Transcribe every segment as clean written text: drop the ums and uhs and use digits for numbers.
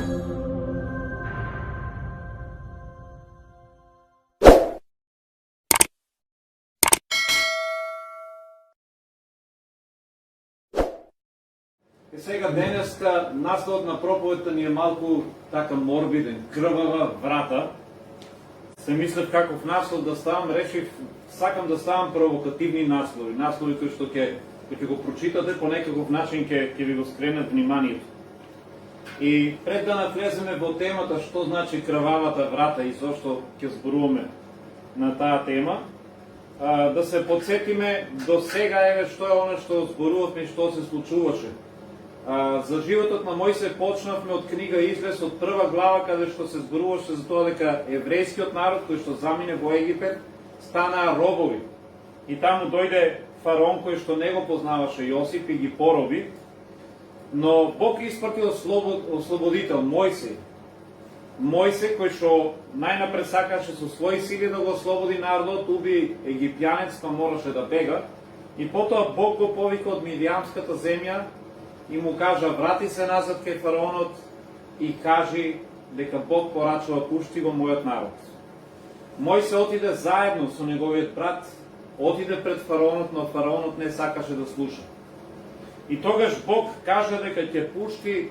И сега денеска наслов на проповедта ни е малку така морбиден, крвава врата. Се мислев каков наслов да ставам, решив, сакам да ставам провокативни наслови. Наслови кои што ќе го прочитате по некаков начин ќе ви го скренат вниманието. И пред да навлеземе во темата што значи крвавата врата и зошто ќе зборуваме на таа тема, да се подсетиме до сега што е оно што зборувавме и што се случуваше. За животот на Мојсе почнавме од книга Излез, од прва глава, каде што се зборуваше за тоа дека еврејскиот народ кој што замине во Египет станаа робови. И таму дојде фараон кој што не го познаваше Јосип и ги пороби, но Бог испратил ослободител Мојсе. Мојсе кој што најнапред сакаше со своји сили да го ослободи народот, уби египтјанец, па мораше да бега, и потоа Бог го повика од Мидијамската земја и му кажа: врати се назад кај фараонот и кажи дека Бог порачува: пушти го мојот народ. Мојсе отиде заедно со неговиот брат, отиде пред фараонот, но фараонот не сакаше да слуша. И тогаш Бог кажа дека ќе пушти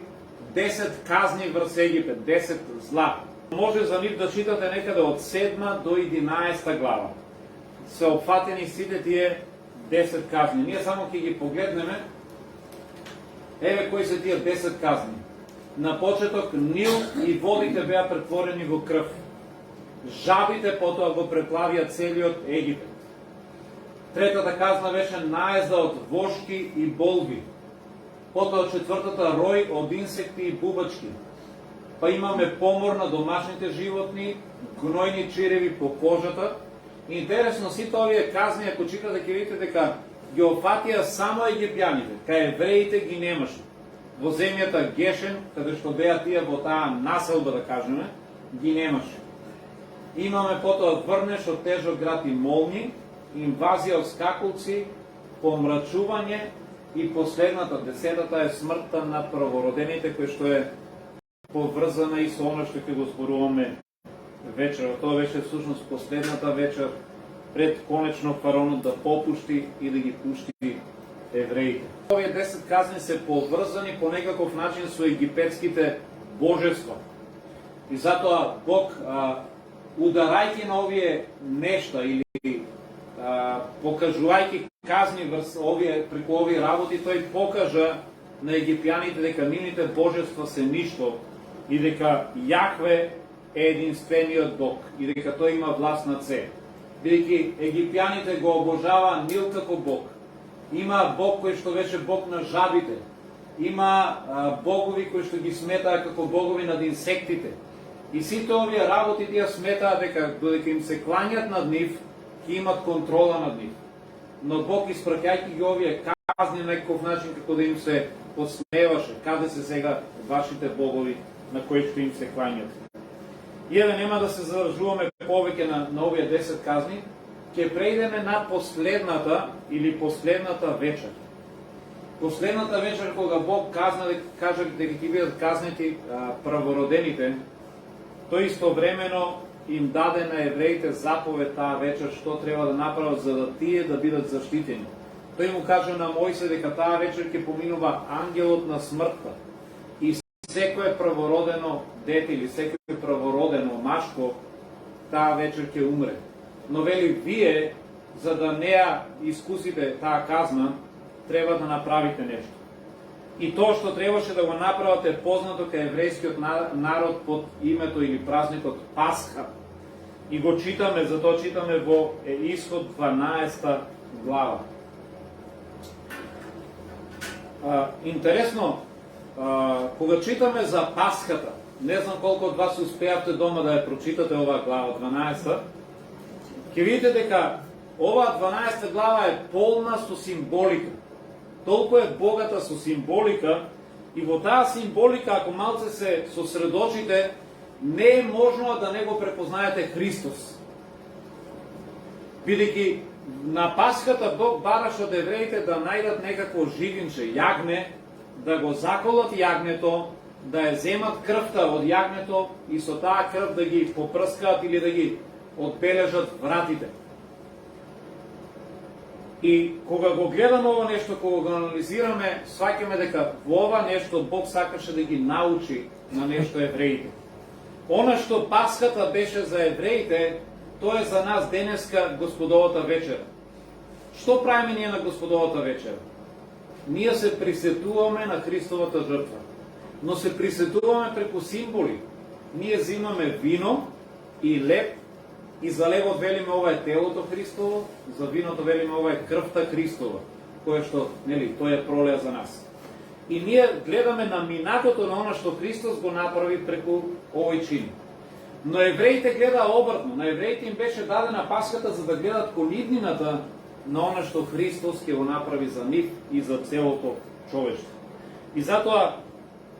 10 казни врз Египет, 10 зла. Може за нив да читате некаде од 7 до 11 глава. Се опфатени сите тие 10 казни. Ние само ќе ги погледнеме. Еве кои се тие 10 казни. На почеток Нил и водите беа претворени во крв. Жабите потоа го преплавија целиот Египет. Третата казна беше наезда од вошки и болви. Потоа четвртата рој од инсекти и бубачки. Па имаме помор на домашните животни, гнојни чиреви по кожата. Интересно, сите овие казни, ако читате, ќе видите дека ги опфатија само египтјаните, кај евреите ги немаше. Во земјата Гешен, каде што беа тие во таа населба, да кажеме, ги немаше. Имаме потоа врнеш од тежок град и молни, инвазија од скакулци, помрачување и последната, 10-та е смртта на првородените, кој што е поврзана и со оно што ќе го зборуваме вечер. Тоа беше всушност последната вечер пред конечно фараонот да попушти и да ги пушти евреите. Овие 10 казни се поврзани по некаков начин со египетските божества. И затоа Бог, ударајќи на овие нешта или покажувајќи казни врз овие, преку овие работи, тој покажа на египјаните дека нивните божества се ништо и дека Јахве е единствениот Бог и дека тој има власт над се. Бидејќи египјаните го обожаваа Нил како Бог. Има Бог кој што беше Бог на жабите. Има богови кои што ги сметаа како богови над инсектите. И сите овие работи тие сметаа дека додека им се клањат над нив, ќе имат контрола над нив. Но Бог, испраќајќи ги овие казни на некој начин, како да им се посмеваше: каде се сега вашите богови на кои што им се клањат. И еве, нема да се задржуваме повеќе на овие 10 казни, ќе преидеме на последната или последната вечер. Последната вечер, кога Бог кажа дека ќе бидат казнети правородените, тој истовремено им даде на евреите заповед таа вечер што треба да направат за да тие да бидат заштитени. Тој му кажа на Мојсе дека таа вечер ќе поминува ангелот на смртта и секое правородено дете или секое правородено машко таа вечер ќе умре. Но вели, вие, за да не ја искусите таа казна, треба да направите нешто. И тоа што требаше да го направат е познато кај еврејскиот народ под името или празникот Пасха. И го читаме, затоа читаме во Исход 12 глава. Интересно, кога читаме за Пасхата, не знам колку од вас успеавте дома да ја прочитате оваа глава 12, ќе видите дека оваа 12 глава е полна со символика. Толку е богата со символика и во таа символика, ако малце се сосредочите, не е можно да не го препознаете Христос. Бидејќи на Пасхата Бог бараше од евреите да најдат некакво живинче, јагне, да го заколат јагнето, да ја земат крвта од јагнето и со таа крв да ги попрскаат или да ги одбележат вратите. И кога го гледаме ова нешто, кога го анализираме, сваќаме дека во ова нешто Бог сакаше да ги научи на нешто евреите. Она што Пасхата беше за евреите, тоа е за нас денеска Господовата вечера. Што правиме ние на Господовата вечера? Ние се присетуваме на Христовата жртва, но се присетуваме преку символи. Ние взимаме вино и леб, и за лебот велиме ова е телото Христово, за виното велиме ова е крвта Христова, кое што, нели, тоа е пролеа за нас. И ние гледаме на минатото на она што Христос го направи преку овој чин. Но евреите гледа обратно. На евреите им беше дадена Пасхата за да гледат кон иднината на она што Христос ќе го направи за нив и за целото човештво. И затоа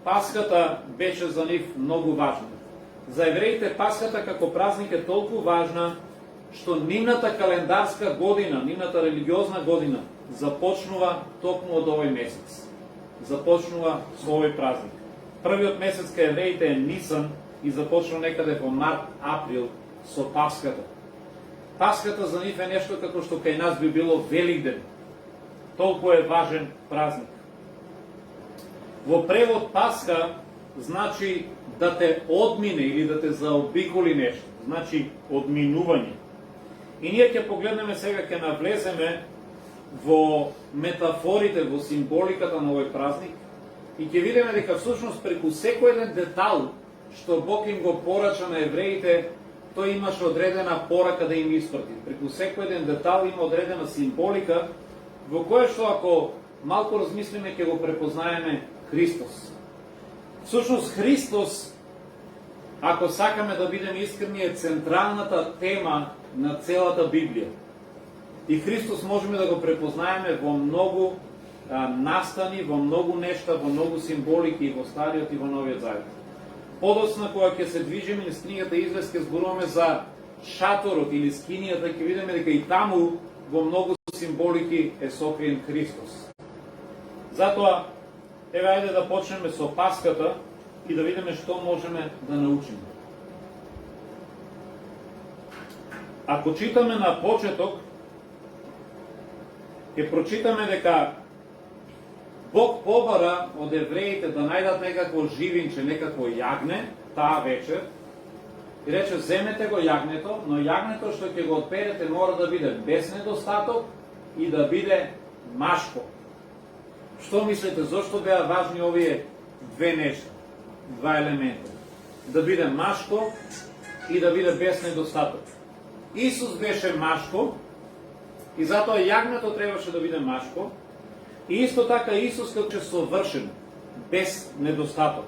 Пасхата беше за нив многу важна. За евреите Пасхата како празник е толку важна, што нивната календарска година, нивната религиозна година започнува токму од овој месец. Започнува со овој празник. Првиот месец кај евреите е Нисан и започнува некаде во март-април со Пасхата. Пасхата за нив е нешто како што кај нас би било Великден. Толку е важен празник. Во превод Пасха значи да те одмине или да те заобиколи нешто. Значи одминување. И ние ќе погледнеме сега, ќе навлеземе во метафорите, во символиката на овој празник и ќе видиме дека всушност преку секој еден детал што Бог им го порача на евреите, тој имаше одредена порака да им испрати. Преку секој еден детал има одредена символика во која што ако малку размислиме ќе го препознаеме Христос. Всушност Христос, ако сакаме да бидеме искрени, е централната тема на целата Библија. И Христос можеме да го препознаеме во многу настани, во многу нешта, во многу символики и во Стариот и во Новиот Завет. Подоцна, кога ќе се движиме низ книгата Извест, ќе зборуваме за шаторот или скинијата, ќе видиме дека и таму во многу символики е сокриен Христос. Затоа, еве ајде да почнеме со Пасхата и да видиме што можеме да научиме. Ако читаме на почеток, ќе прочитаме дека Бог побара од евреите да најдат некакво живинче, некакво јагне, таа вечер, и рече, земете го јагнето, но јагнето што ќе го отперете мора да биде без недостаток и да биде машко. Што мислите, зошто беа важни овие две нешта, два елемента? Да биде машко и да биде без недостаток. Исус беше машко и затоа јагнето требаше да биде машко. И исто така Исус како че совршен, без недостаток.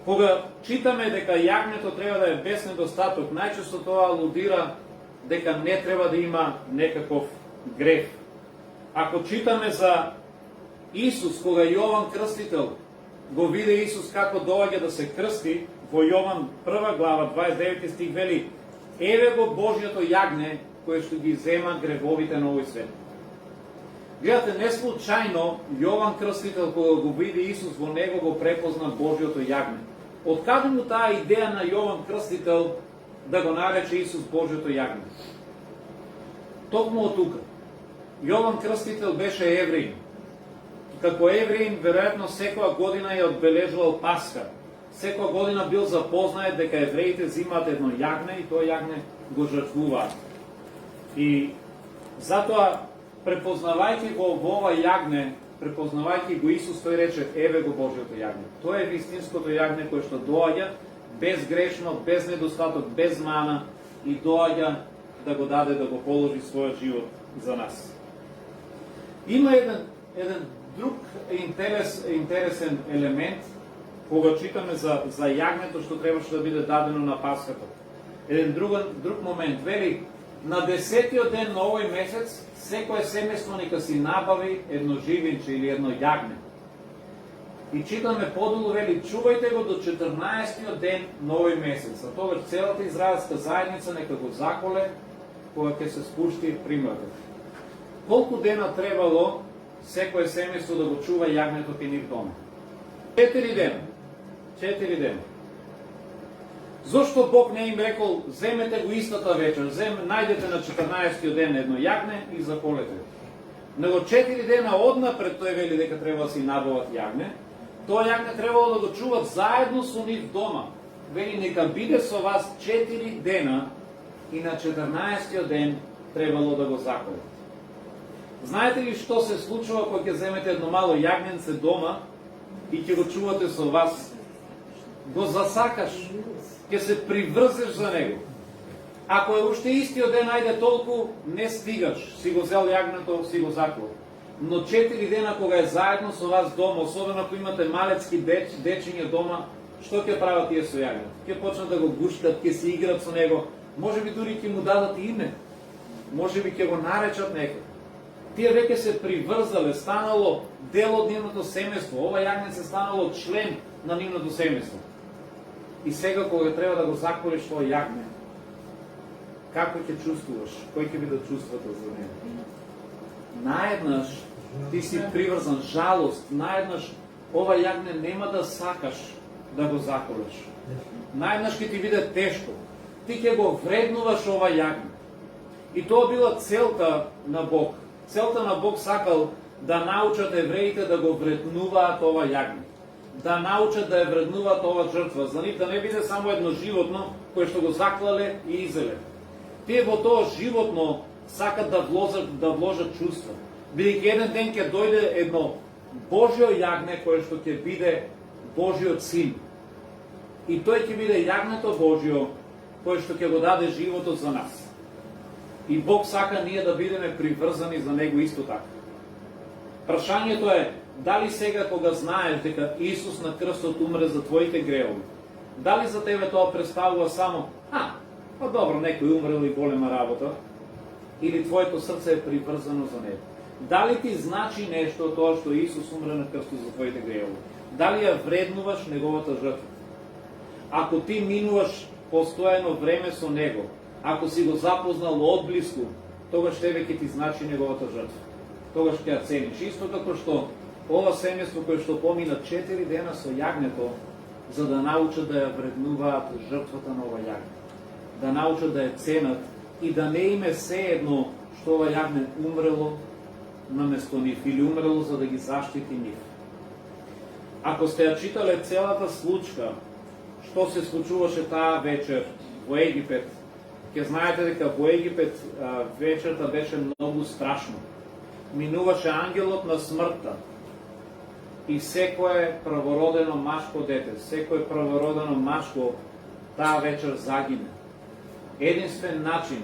Кога читаме дека јагнето треба да е без недостаток, најчесто тоа алудира дека не треба да има некаков греф. Ако читаме за Исус, кога Јован Крстител го виде Исус како доаѓа да се крсти, во Јован 1 глава 29 стих вели: еве го Божјото јагне кое што ги зема гревовите на овој свет. Гледате, не случајно Јован Крстител, кога го види Исус, во него го препозна Божјото јагне. Од каде му таа идеја на Јован Крстител да го нарече Исус Божјото јагне? Токму од тука. Јован Крстител беше евреин. Како евреин, веројатно секоја година ја одбележувал Пасха. Секоја година бил запознает дека евреите зимаат едно јагне и тоа јагне го жртвуваат. И затоа, препознавајќи го во ова јагне, препознавајќи го Исус, тој рече, еве го Божјото јагне. Тоа е вистинското јагне кое што доаѓа безгрешно, без недостаток, без мана и доаѓа да го даде, да го положи својот живот за нас. Има еден друг интересен елемент кога читаме за јагнето што требаше да биде дадено на Пасхата. Еден друг момент вели: на 10-тиот ден на овој месец секој семејство нека си набави едно живинче или едно јагне. И читаме подолу вели: чувајте го до 14-тиот ден на овој месец. А тогаш целата израелска заедница нека го заколе кога ќе се спушти приматот. Колку дена требало секој семејство да го чува јагнето кај нив дома? 4 дена. 4 дена. Зошто Бог не им рекол, земете го истата вечер, најдете на 14 ден едно јагне и заколете. Него 4 дена однапред тој вели дека треба да си набават јагне, тоа јагне требало да го чуват заедно со нив дома. Вели нека биде со вас 4 дена и на 14 ден требало да го заколат. Знаете ли што се случува кога ќе земете едно мало јагненце дома и ќе го чувате со вас? Го засакаш, ќе се приврзеш за него. Ако е уште истиот ден, ајде толку, не стигаш. Си го зел јагнето, си го заклал. Но 4 дена кога е заедно со вас дома, особено ако имате малецки дечиња дома, што ќе прават тие со јагнето? Ќе почнат да го гушкат, ќе се играт со него, можеби дури ќе му дадат име, можеби ќе го наречат некој. Тие веќе се приврзале, станало дел од нивното семејство. Ова јагнеце станало член на нивното семејство. И сега кога треба да го заколиш тоа јагне, како ќе чувствуваш? Кој ќе биде чувството за него? Наеднаш ти си приврзан, жалост, наеднаш ова јагне нема да сакаш да го заколиш. Наеднаш ќе ти биде тешко. Ти ќе го вреднуваш ова јагне. И тоа била целта на Бог. Целта на Бог сакал да научат евреите да го вреднуваат ова јагне. Да научат да ја вреднуваат ова жртва. За нив да не биде само едно животно кое што го заклале и изеле. Тие во тоа животно сакат да вложат чувства. Бидејќи еден ден ќе дојде едно Божјо јагне кое што ќе биде Божјиот син. И тој ќе биде јагнето Божјо кое што ќе го даде животот за нас. И Бог сака ние да бидеме приврзани за него исто така. Прашањето е, дали сега кога знаеш дека Исус на крстот умре за твоите гревови, дали за тебе тоа представува само па добро, некој умрел и голема работа, или твоето срце е приврзано за него? Дали ти значи нешто тоа што Исус умре на крстот за твоите гревови? Дали ја вреднуваш неговата жртва? Ако ти минуваш постојано време со него, ако си го запознал одблиску, тогаш тебе ќе ти значи неговата жртва. Тогаш ќе ја цениш. Исто како што ова семејство кое што помина 4 дена со јагнето, за да научат да ја вреднуваат жртвата на ова јагне. Да научат да ја ценат и да не име седно што ова јагне умрело наместо нив или умрело за да ги заштити нив. Ако сте ја читале целата случка, што се случуваше таа вечер во Египет, ќе знаете дека во Египет вечерта беше многу страшно. Минуваше ангелот на смртта и секое правородено машко дете, секое правородено машко таа вечер загине. Единствен начин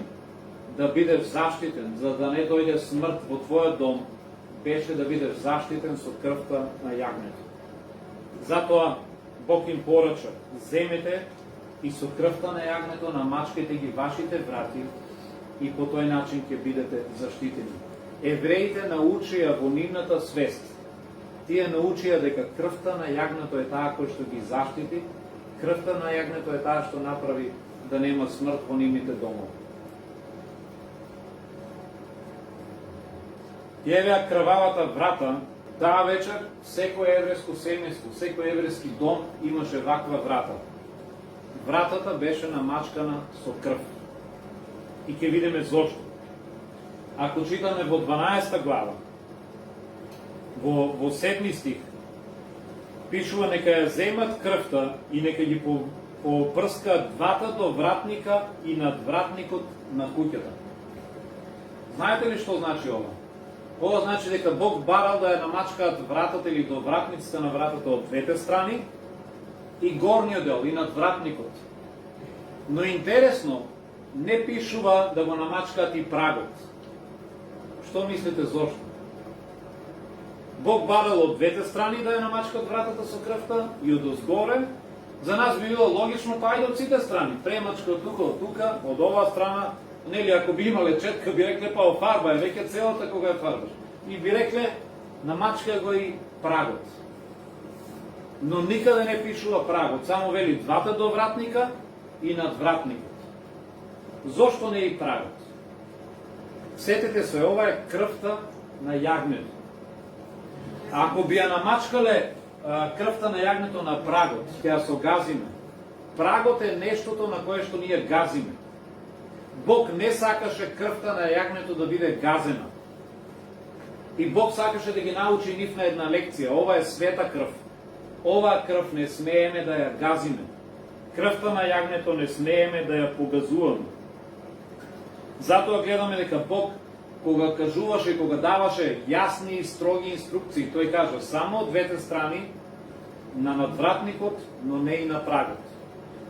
да бидеш заштитен, за да не дојде смрт во твојот дом, беше да бидеш заштитен со крвта на јагнето. Затоа Бог им порача, земете и со крвта на јагнето намачкете ги вашите врати и по тој начин ќе бидете заштитени. Евреите научија во нивната свест, тие научија дека крвта на јагнето е таа кој што ги заштити, крвта на јагнето е таа што направи да нема смрт во нивните домови. Јавеа крвавата врата, таа вечер секој еврејско семејство, секој еврејски дом имаше ваква врата. Вратата беше намачкана со крв. И ќе видиме зошто. Ако читаме во 12 глава, во 7 стих, пишува нека ја земат крвта и нека ги попрскаат двата до вратника и над вратникот на куќата. Знаете ли што значи ова? Ова значи дека Бог барал да ја намачкаат вратата или до вратниците на вратата од двете страни и горниот дел и над вратникот. Но интересно, не пишува да го намачкаат и прагот. Што мислите зошто? Бог барал од двете страни да ја намачкаат вратата со крвта и од озгоре. За нас би било логично па ајде од сите страни. Премачка тука, од тука, од оваа страна. Нели, ако би имале четка, би рекле па офарба е веќе целата кога ја фарбаш. И би рекле намачка го и прагот. Но никаде не пишува прагот, само вели двата до вратника и над вратникот. Зошто не и прагот? Сетете се, ова е крвта на јагнето. Ако би ја намачкале крвта на јагнето на прагот, ќе ја согазиме. Прагот е нештото на кое што ние газиме. Бог не сакаше крвта на јагнето да биде газена. И Бог сакаше да ги научи нив на една лекција. Ова е света крв. Оваа крв не смееме да ја газиме. Крвта на јагнето не смееме да ја погазуваме. Затоа гледаме дека Бог, кога кажуваше и кога даваше јасни и строги инструкции, тој кажа само од двете страни, на надвратникот, но не и на прагот.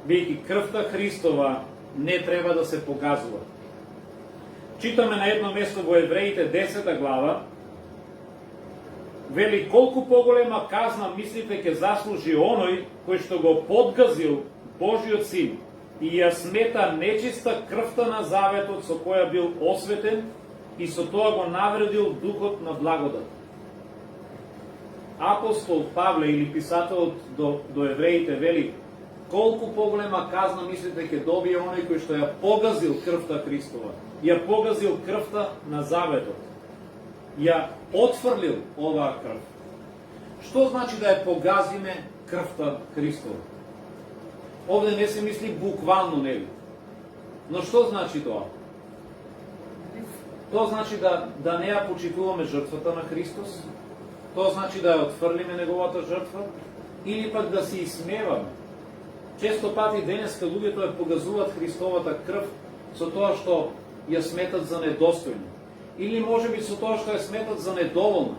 Бидејќи крвта Христова не треба да се погазува. Читаме на едно место во Евреите 10 глава, вели колку поголема казна мислите ќе заслужи оној кој што го подгазил Божиот син и ја смета нечиста крвта на заветот со која бил осветен и со тоа го навредил духот на благодат. Апостол Павле или писателот до евреите вели колку поголема казна мислите ќе добие оној кој што ја погазил крвта Христова, ја погазил крвта на заветот, ја отфрлил оваа крв. Што значи да ја погазиме крвта Христова? Овде не се мисли буквално, нели? Но што значи тоа? Тоа значи да не ја почитуваме жртвата на Христос, тоа значи да ја отфрлиме неговата жртва, или пак да се исмеваме. Често пати денеска луѓето ја погазуваат Христовата крв со тоа што ја сметат за недостојна. Или можеби со тоа што ја сметат за недоволна.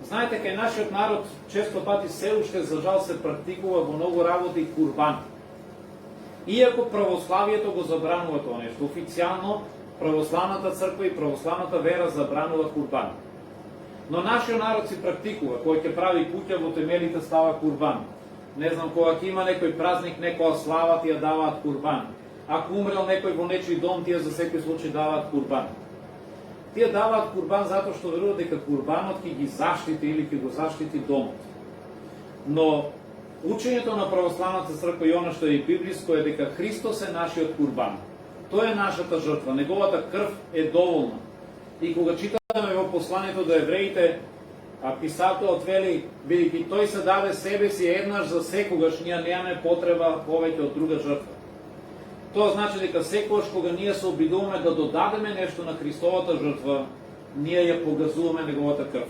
Знаете, кај нашиот народ често пати се уште за жал се практикува во многу работи курбан. Иако православието го забранува тоа нешто, официјално православната црква и православната вера забранува курбан. Но нашиот народ си практикува, кој ќе прави куќа во темелите става курбан. Не знам, кога ќе има некој празник, некоја слава, тие даваат курбан. Ако умрел некој во нечиј дом, тие за секој случај даваат курбан. Тие даваат курбан затоа што веруваат дека курбанот ќе ги заштити или ќе го заштити домот. Но учењето на православната црква и она што е библиско е дека Христос е нашиот курбан. Тој е нашата жртва, неговата крв е доволна. И кога читаме во посланието до евреите, писателот вели, бидејќи тој се даде себе си еднаш за секогаш, ние немаме потреба повеќе од друга жртва. Тоа значи дека секогаш кога ние се обидуваме да додадеме нешто на Христовата жртва, ние ја погазуваме неговата крв.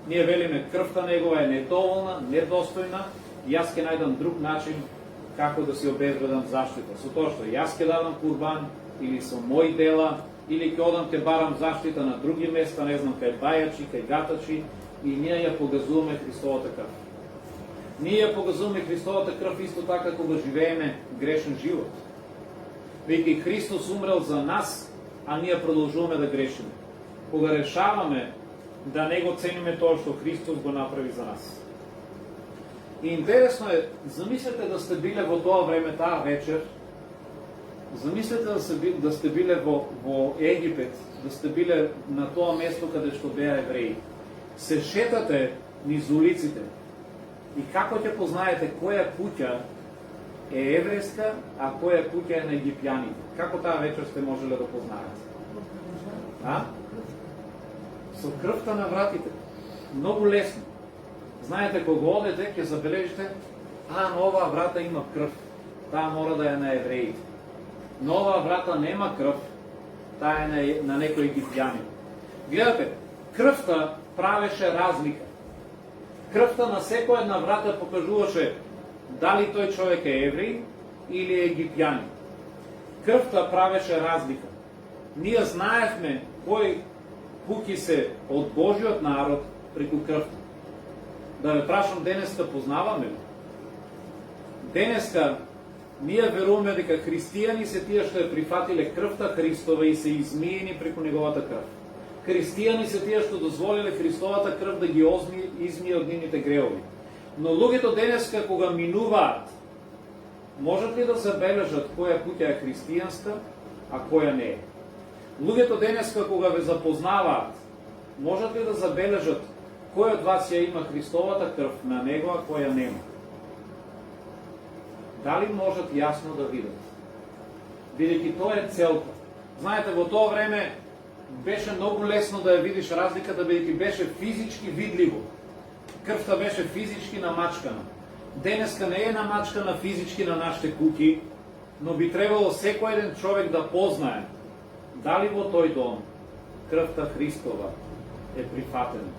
Ние велиме крвта негова е недоволна, недостојна, и јас ќе најдам друг начин како да си обезбедам заштита. Со тоа што јас ќе дадам курбан, или со мои дела, или ќе одам ќе барам заштита на други места, не знам, кај бајачи, кај гатачи, и ние ја погазуваме Христовата крв. Ние ја погазуваме Христовата крв исто така кога живееме грешен живот. Веќе Христос умрел за нас, а ние продолжуваме да грешиме. Кога решаваме да не го цениме тоа што Христос го направи за нас. И интересно е, замислете да сте биле во тоа време, таа вечер, замислете да сте биле во Египет, да сте биле на тоа место каде што беа евреи. Се шетате низ улиците и како ќе познаете која куќа е еврејска, а која куќа е на египјаните? Како таа вечер сте можеле да познаете? Со крвта на вратите. Многу лесно. Знаете, кога одете, ќе забележите, на оваа врата има крв. Таа мора да е на евреите. На оваа врата нема крв. Таа е на некој египјанин. Гледате, крвта правеше разлика. Крвта на секоја една врата покажуваше дали тој човек е евреј или е египјанин. Крвта правеше разлика. Ние знаевме кој куќи се од Божиот народ преку крвта. Да ве прашам, денеска познаваме ли? Денеска ние веруваме дека христијани се тие што ја прифатиле крвта Христова и се измиени преку неговата крв. Христијани се тие што дозволиле Христовата крв да ги измие од нивните греови. Но луѓето денеска кога минуваат, можат ли да забележат која куќа е христијанска, а која не е? Луѓето денеска кога ве запознаваат, можат ли да забележат кој од вас ја има Христовата крв на него, а која нема? Дали можат јасно да видат? Бидејќи тоа е целта. Знаете, во тоа време беше многу лесно да ја видиш разликата, бидејќи беше физички видливо. крвта беше физички намачкана. Денеска не е намачкана физички на нашите куќи, но би требало секој еден човек да познае дали во тој дом крвта Христова е прифатена.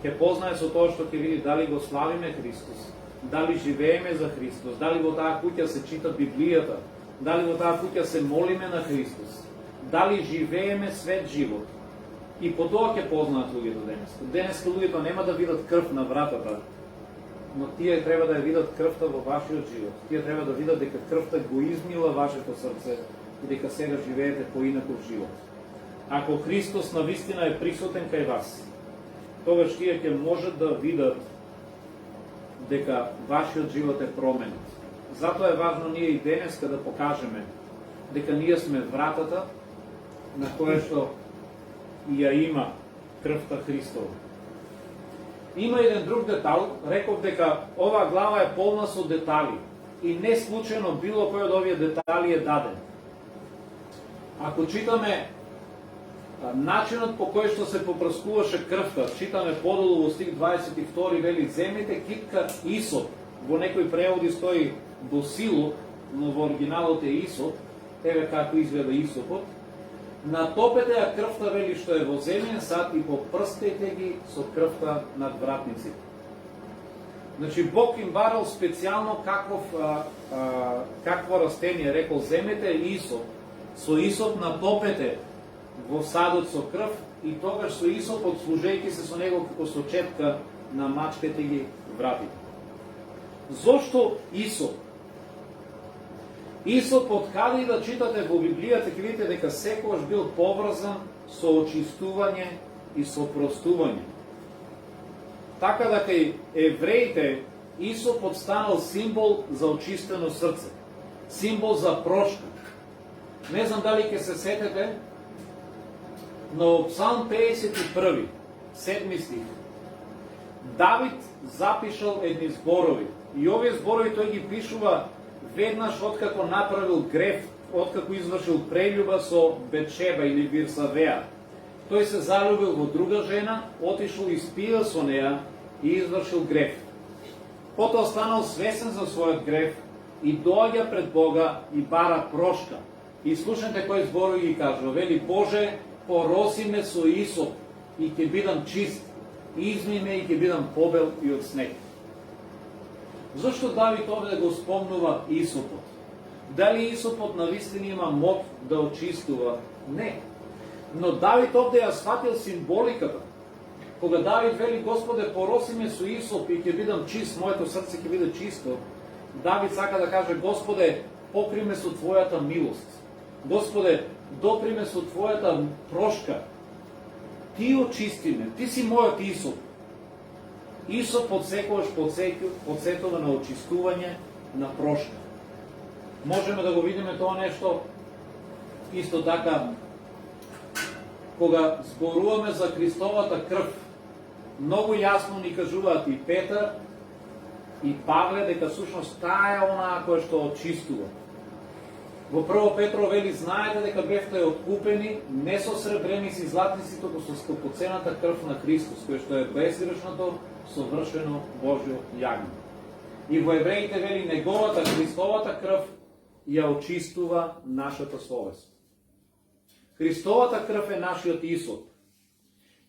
Ќе познае со тоа што ќе види дали го славиме Христос, дали живееме за Христос, дали во таа куќа се чита Библијата, дали во таа куќа се молиме на Христос, дали живееме свет живот. И по тоа ќе познаат луѓето денеска. Денеска луѓето нема да видат крв на вратата, но тие треба да ја видат крвта во вашиот живот. Тие треба да видат дека крвта го измила вашето срце и дека сега живеете поинаков живот. Ако Христос навистина е присутен кај вас, тогаш тие ќе можат да видат дека вашиот живот е променет. Затоа е важно ние и денеска да покажеме дека ние сме вратата на која што ја има крвта Христова. Има еден друг детал, реков дека оваа глава е полна со детали и не случајно било кој од овие детали е даден. Ако читаме начинот по кој што се попрскуваше крвта, читаме подолу во стих 22 вели земете китка Исоп, во некои преводи стои босилук, но во оригиналот е Исоп, еве како изгледа Исопот. Натопете ја крвта вели што е во земјен сад и попрскајте ги со крвта над вратниците. Значи Бог им барал специјално какво растение, рекол земете Исоп, со Исоп натопете во садот со крв и тогаш со Исопот служејќи се со него како со четка намачкате ги вратите. Зошто Исоп? Исоп, од каде и да читате во Библијата, ќе видите дека секогаш бил поврзан со очистување и со простување. Така да кај евреите Исопот станал символ за очистено срце, символ за прошка. Не знам дали ќе се сетете, но Псалм 51, 7 стих, Давид запишал едни зборови. И овие зборови тој ги пишува веднаш откако направил греф, откако извршил прељуба со Бетшеба или Вирсавеа. Тој се залюбил во друга жена, отишол и спија со неа и извршил греф. Потоа станал свесен за својот греф и доаѓа пред Бога и бара прошка. И слушнете кој зборови ги кажува. Вели, Боже, пороси ме со Исоп и ќе бидам чист, изми ме и ќе бидам побел и од снег. Зошто Давид овде го спомнува Исопот? Дали Исопот навистина има моќ да очистува? Не. Но Давид овде ја сватил символиката. Кога Давид вели, Господе, пороси ме со Исоп и ќе бидам чист, моето срце ќе биде чисто, Давид сака да каже, Господе, покри ме со Твојата милост. Господе, допри ме со Твојата прошка. Ти очисти ме, ти си мојот Исоп. Исоп подсекуваш подсетува на очистување, на прошка. Можеме да го видиме тоа нешто исто така кога зборуваме за Христовата крв. Многу јасно ни кажуваат и Петар и Павле дека сушност таа е онаа која што очистува. Во прво Петро вели, знаете дека бевте откупени не со сребреници и златници, туку со скъпоценната крв на Христос, кој што е безгрешното совршено Божјо јагне. И во Евреите вели, неговата Христовата крв ја очистува нашата совест. Христовата крв е нашиот Исоп.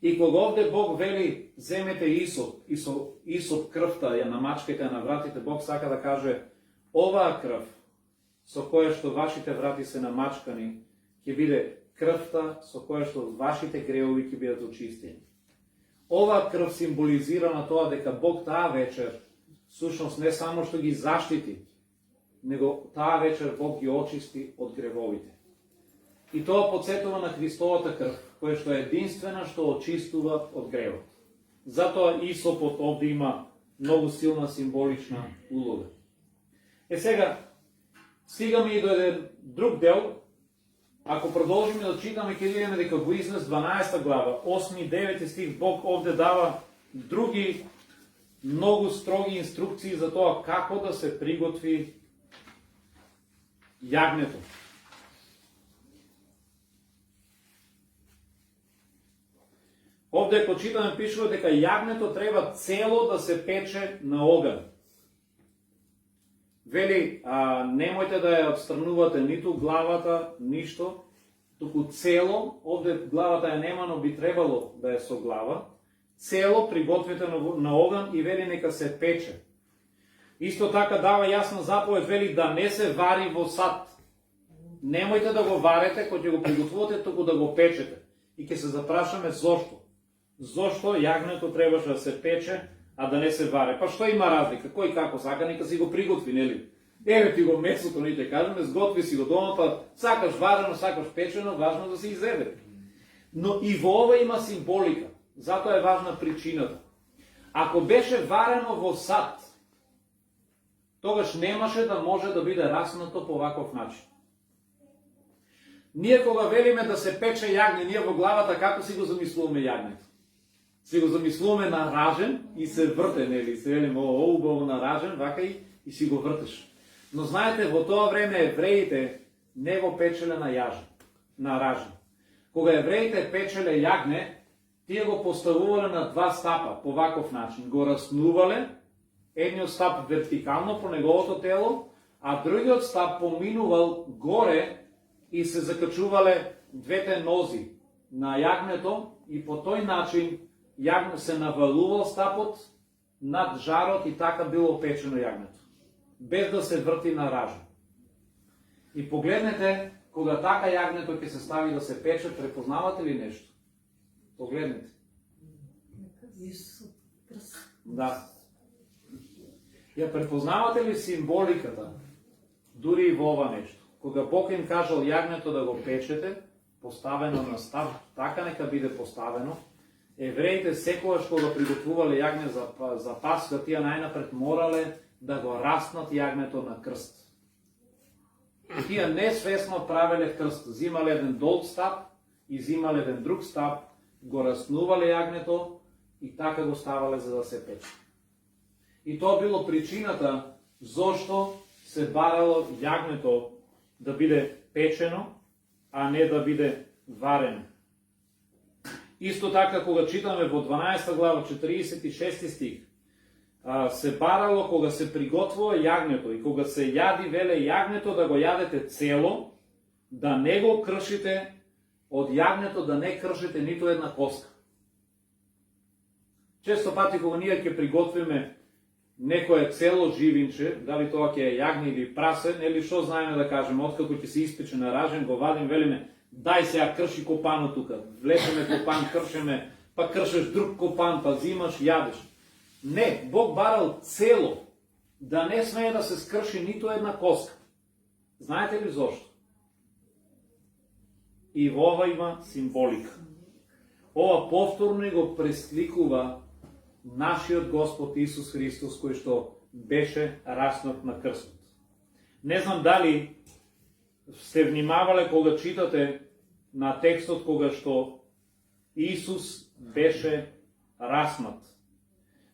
И кога овде Бог вели, земете Исоп и со Исоп крвта ја намачкајте на вратите, Бог сака да каже, оваа крв со која што вашите врати се намачкани, ќе биде крвта со која што вашите греови ќе бидат очистени. Оваа крв символизира на тоа дека Бог таа вечер, сушност не само што ги заштити, него таа вечер Бог ги очисти од гревовите. И тоа подсетува на Христовата крв, која што е единствена што очистува од гревот. Затоа Исопот овде има многу силна символична улога. Сега, стигаме и до еден друг дел. Ако продолжиме да читаме, ќе видиме дека во Изнес 12 глава, 8 и 9 стих, Бог овде дава други многу строги инструкции за тоа како да се приготви јагнето. Овде ако читаме пишува дека јагнето треба цело да се пече на оган. Вели, немојте да ја отстранувате ниту главата, ништо, туку цело, овде главата ја нема, но би требало да е со глава, цело приготвите на оган и вели нека се пече. Исто така дава јасна заповед, вели да не се вари во сад. Немојте да го варете, кога ќе го приготвувате, туку да го печете. И ќе се запрашаме зошто. Зошто јагнето требаше да се пече, а да не се варе? Па што има разлика? Кој како сака, нека си го приготви, нели? Еве ти го месото, ни те кажеме, сготви си го дома, па сакаш варено, сакаш печено, важно да се изеде. Но и во ова има символика. Затоа е важна причината. Ако беше варено во сад, тогаш немаше да може да биде раснато по ваков начин. Ние кога велиме да се пече јагне, ние во главата како си го замислуваме јагнето? Си го замислуваме наражен и се врте, нели? Се велиме убаво наражен, вака и си го вртеш. Но знаете, во тоа време евреите не го печеле на ражен. Кога евреите печеле јагне, тие го поставувале на два стапа, по ваков начин. Го раснувале, едниот стап вертикално по неговото тело, а другиот стап поминувал горе и се закачувале двете нози на јагнето и по тој начин јагне се навалувал стапот над жарот и така било печено јагнето, без да се врти на ражен. И погледнете, кога така јагнето ќе се стави да се пече, препознавате ли нешто? Погледнете. Да. Ја препознавате ли символиката, дури и во ова нешто? Кога Бог им кажал јагнето да го печете, поставено на став, така нека биде поставено, евреите секогаш кога приготвувале јагне за Пасха, тие најнапред морале да го раснат јагнето на крст. Тие несвесно правеле крст, зимале еден долг стап и зимале еден друг стап, го раснувале јагнето и така го ставале за да се пече. И тоа било причината зошто се барало јагнето да биде печено, а не да биде варено. Исто така, кога читаме во 12 глава, 46 стих, се барало кога се приготвува јагнето и кога се јади, веле јагнето да го јадете цело, да не го кршите, од јагнето да не кршите ниту една коска. Често пати кога ние ќе приготвиме некое цело живинче, дали тоа ќе е јагне или прасе, нели што знаеме да кажеме, откако ќе се испече на ражен, го вадим, велиме, дај сега крши копано тука, влечеме копан, кршеме, па кршеш друг копан, па зимаш, јадеш. Не, Бог барал цело, да не смее да се скрши ниту една коска. Знаете ли зошто? И во ова има символика. Ова повторно го пресликува нашиот Господ Исус Христос, кој што беше раснат на крстот. Не знам дали сте внимавале кога читате на текстот кога што Исус беше раснат.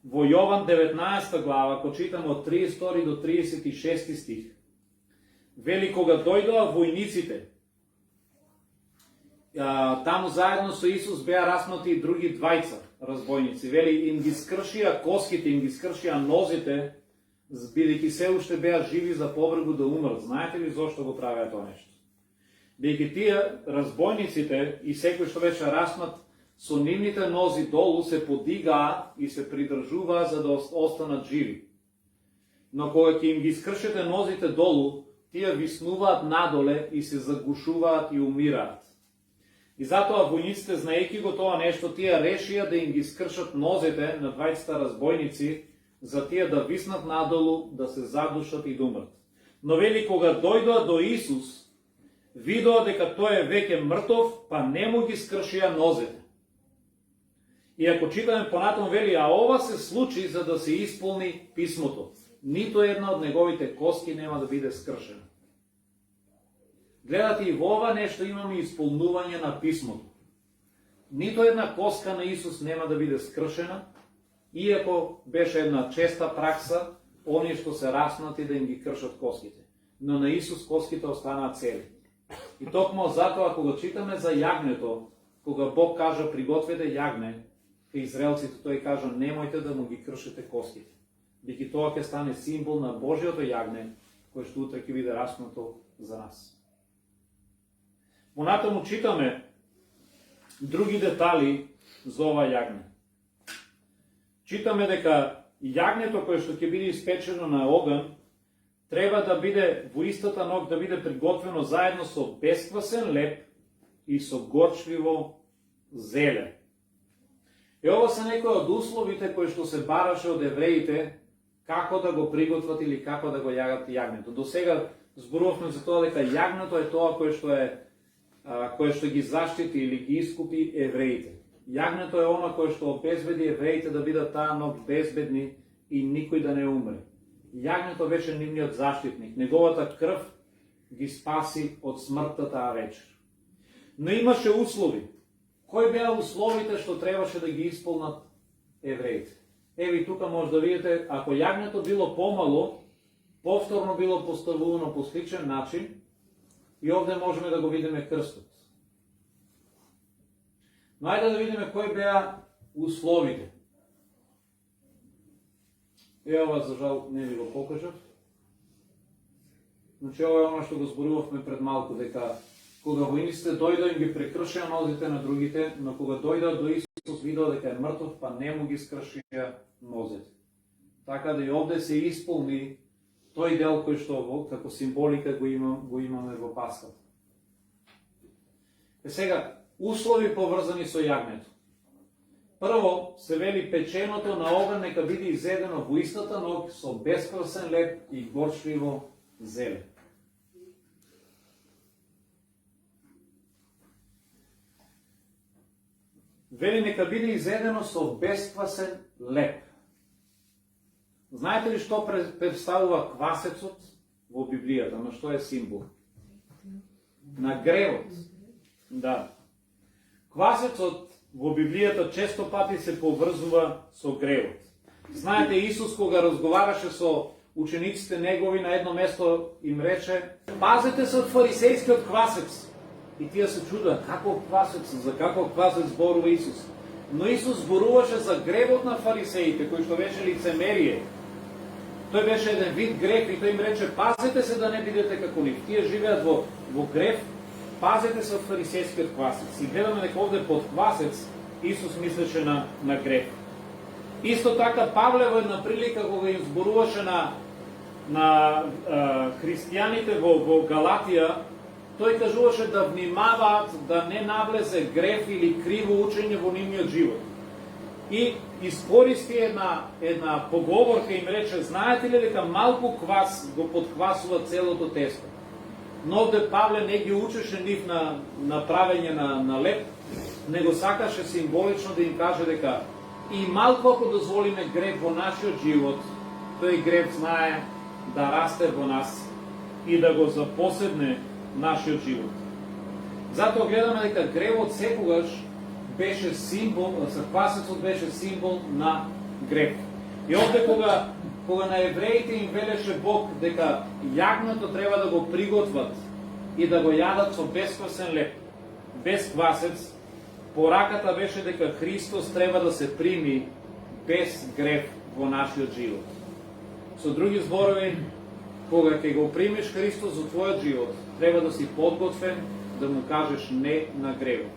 Во Јован 19 глава, кога читаме од 32 до 36 стих, вели кога дојдоа војниците, таму заедно со Исус беа раснати и други двајца разбойници. Вели, им ги скршија коските, им ги скршија нозите, бидејќи се уште беа живи за повргу да умрат. Знаете ли зошто го правеа тоа нешто? Бидејќи тие разбойниците и секој што беше раснат со нивните нози долу се подигаа и се придржуваа за да останат живи. Но кога ќе им ги скршите нозите долу, тие виснуваат надоле и се загушуваат и умираат. И затоа војниците, знаејќи го тоа нешто, тие решија да им ги скршат нозете на двајцата разбойници, за тие да виснат надолу, да се задушат и да умрат. Но вели, кога дојдоа до Исус, видоа дека тој е веќе мртов, па не му ги скршија нозете. И ако читаме понатаму, вели, а ова се случи за да се исполни писмото. Нито една од неговите коски нема да биде скршена. Гледате, и во ова нешто имаме исполнување на писмото. Нито една коска на Исус нема да биде скршена, иако беше една честа пракса, оние што се раснати да им ги кршат коските. Но на Исус коските останаа цели. И токму затоа, кога читаме за јагнето, кога Бог кажа пригответе јагне, кај израелците тој кажа немојте да му ги кршите костите. Бидејќи тоа ќе стане символ на Божјото јагне, кој што утре ќе биде распнато за нас. Понатаму читаме други детали за ова јагне. Читаме дека јагнето кое што ќе биде испечено на оган треба да биде во истата ног да биде приготвено заедно со бесквасен леп и со горчливо зеле. И ова се некои од условите кои што се бараше од евреите како да го приготват или како да го јагат јагнето. До сега зборувавме за тоа дека јагнето е тоа кое што ги заштити или ги искупи евреите. Јагнето е она кое што обезбеди евреите да бидат таа ног безбедни и никој да не умре. Јагнето беше нивниот заштитник. Неговата крв ги спаси од смртта таа вечер. Но имаше услови. Кои беа условите што требаше да ги исполнат евреите? Еви тука може да видите, ако јагнето било помало, повторно било поставувано по сличен начин, и овде можеме да го видиме крстот. Но ајде да видиме кои беа условите. Ова за жал не ви го покажав. Значи ова е оно што го зборувавме пред малку, дека кога воиниците дојдоа им ги прекршија нозите на другите, но кога дојдоа до Исус видоа дека е мртов, па не му ги скршија нозите. Така да и овде се исполни тој дел кој што како символика го имаме во Пасхата. Сега, услови поврзани со јагнето. Прво, се вели печеното на оган нека биде изедено во истата ног со бесквасен леп и горчливо зеле. Вели нека биде изедено со бесквасен леп. Знаете ли што представува квасецот во Библијата? На што е символ? На гревот. Да. Квасецот во Библијата често пати се поврзува со гревот. Знаете, Исус кога разговараше со учениците негови на едно место им рече: пазете се од фарисејскиот квасец. И тие се чудат, каков квасец, за каков квасец зборува Исус. Но Исус зборуваше за гревот на фарисеите, кој што беше лицемерие. Тој беше еден вид грев и тој им рече: пазете се да не бидете како нив. Тие живеат во грев, пазете се од фарисејскиот квасец. И гледаме дека овде под квасец Исус мислеше на грев. Исто така Павле во една прилика кога им зборуваше на христијаните во Галатија, тој кажуваше да внимаваат да не навлезе грев или криво учење во нивниот живот. И искористи една поговорка и им рече: знаете ли дека малку квас го подквасува целото тесто? Но овде Павле не ги учеше нив на правење на леп, него сакаше символично да им каже дека и малку ако дозволиме грев во нашиот живот, тој грев знае да расте во нас и да го запоседне нашиот живот. Затоа гледаме дека гревот секогаш беше символ, квасецот беше символ на грев. И овде кога на евреите им велеше Бог дека јагнето треба да го приготват и да го јадат со бесквасен леп, без квасец, пораката беше дека Христос треба да се прими без грев во нашиот живот. Со други зборови, кога ќе го примиш Христос во твојот живот, треба да си подготвен да му кажеш не на гревот,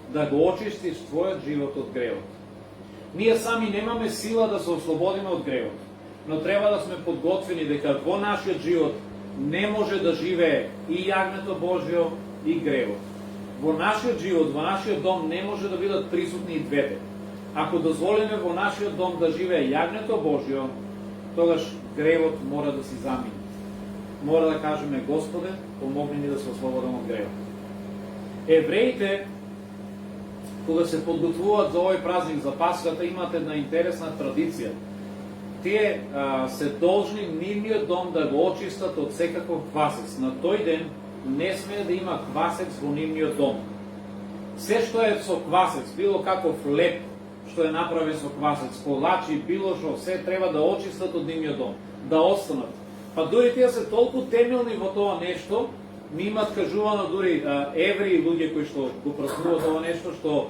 да го очистиш твојот живот од гревот. Ние сами немаме сила да се ослободиме од гревот, но треба да сме подготвени дека во нашиот живот не може да живее и јагнето Божјо и гревот. Во нашиот живот, во нашиот дом не може да бидат присутни и двете. Ако дозволиме во нашиот дом да живее јагнето Божјо, тогаш гревот мора да си замине. Мора да кажеме: Господе, помогни ни да се ослободиме од гревот. Евреите, кога се подготвуваат за овој празник за Пасхата, имаат една интересна традиција. Тие се должни нивниот дом да го очистат од секаков квасец. На тој ден не смее да има квасец во нивниот дом. Се што е со квасец, било каков леп што е направен со квасец, колачи, било што, се треба да очистат од нивниот дом, да останат. Па дури тие се толку темелни во тоа нешто, ми имат кажувано дури евреи луѓе кои што го празнуват ова нешто, што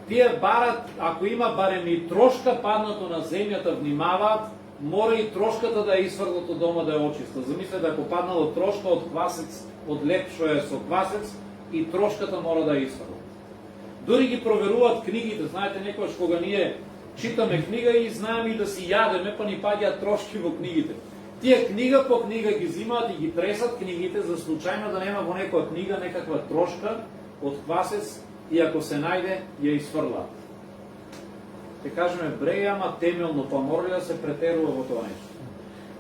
тие барат, ако има барем и трошка паднато на земјата, внимаваат, мора и трошката да ја исфрлат од дома да ја очиста. Замислете, ако паднало трошка од квасец, од леп што е со квасец, и трошката мора да ја исфрлат. Дори ги проверуваат книгите, знаете, некојаш кога ние читаме книга и знаеме и да си јадеме, па ни паѓаат трошки во книгите. Тие книга по книга ги взимаат и ги тресат книгите за случајно да нема во некоја книга некаква трошка од квасец и ако се најде, ја исфрлаат. Ќе кажеме, бре, ама темелно, па мора да се претерува во тоа нешто.